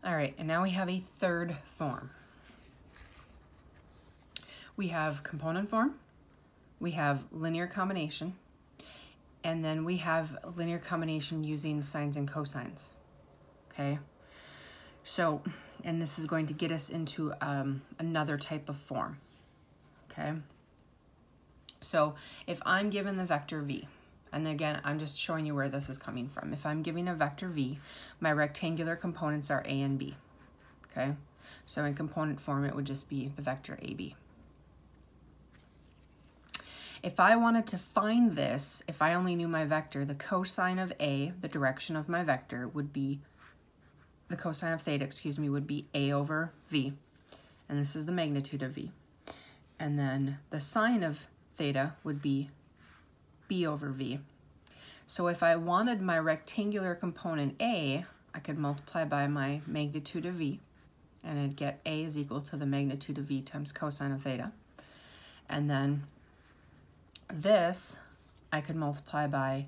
All right, and now we have a third form. We have component form, we have linear combination, and then we have linear combination using sines and cosines, okay? So, and this is going to get us into another type of form, okay? So if I'm given the vector v, and again, I'm just showing you where this is coming from. If I'm giving a vector v, my rectangular components are a and b, okay? So in component form, it would just be the vector ab. If I wanted to find this, if I only knew my vector, the cosine of a, the direction of my vector, would be, the cosine of theta, excuse me, would be a over v. And this is the magnitude of v. And then the sine of theta would be b over v. So if I wanted my rectangular component a, I could multiply by my magnitude of v, and I'd get a is equal to the magnitude of v times cosine of theta. And then this, I could multiply by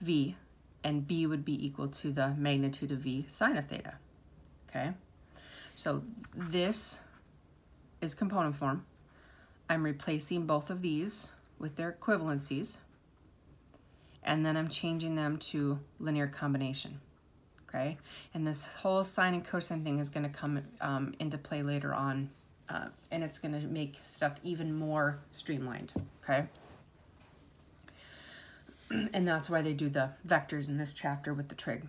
v, and b would be equal to the magnitude of v sine of theta, okay? So this is component form. I'm replacing both of these with their equivalencies, and then I'm changing them to linear combination, okay? And this whole sine and cosine thing is gonna come into play later on, and it's gonna make stuff even more streamlined, okay? And that's why they do the vectors in this chapter with the trig.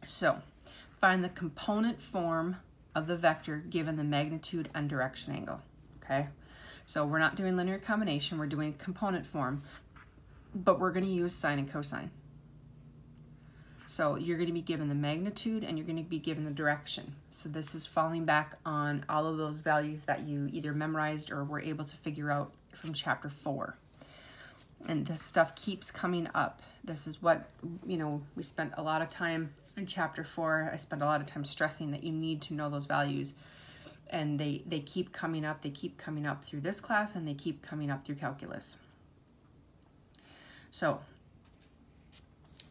So, find the component form of the vector given the magnitude and direction angle, okay? So we're not doing linear combination, we're doing component form, but we're gonna use sine and cosine. So you're gonna be given the magnitude and you're gonna be given the direction. So this is falling back on all of those values that you either memorized or were able to figure out from chapter 4. And this stuff keeps coming up. This is what, you know, we spent a lot of time in chapter 4. I spent a lot of time stressing that you need to know those values. And they keep coming up. They keep coming up through this class, and they keep coming up through calculus. So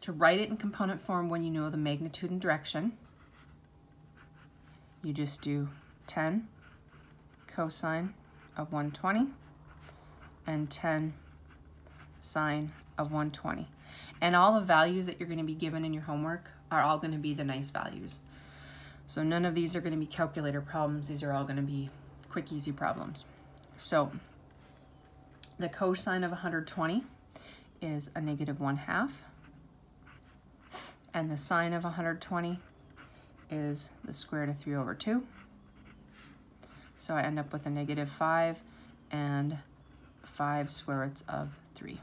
to write it in component form when you know the magnitude and direction, you just do 10 cosine of 120 and 10 sine of 120. And all the values that you're going to be given in your homework are all going to be the nice values. So none of these are going to be calculator problems. These are all going to be quick, easy problems. So the cosine of 120 is a negative 1/2. And the sine of 120 is the square root of 3 over 2. So I end up with a negative 5 and 5 square roots of 3.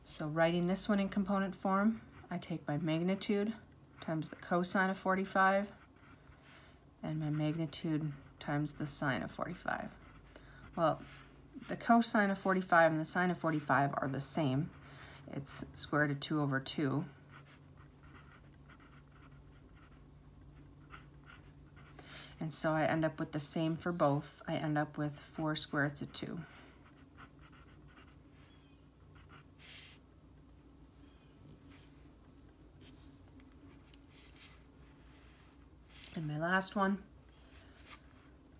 So writing this one in component form, I take my magnitude times the cosine of 45 and my magnitude times the sine of 45. Well, the cosine of 45 and the sine of 45 are the same. It's square root of 2 over 2. And so I end up with the same for both. I end up with 4 square roots of 2. And my last one,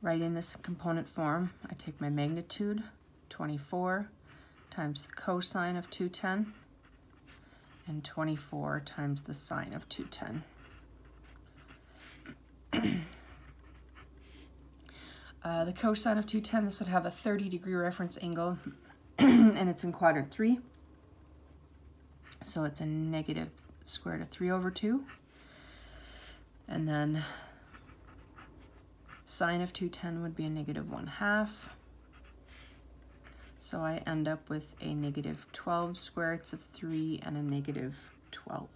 writing this in component form, I take my magnitude, 24, times the cosine of 210, and 24 times the sine of 210. The cosine of 210, this would have a 30-degree reference angle, and it's in quadrant 3. So it's a negative square root of 3 over 2. And then sine of 210 would be a negative 1/2. So I end up with a negative 12 square roots of 3 and a negative 12.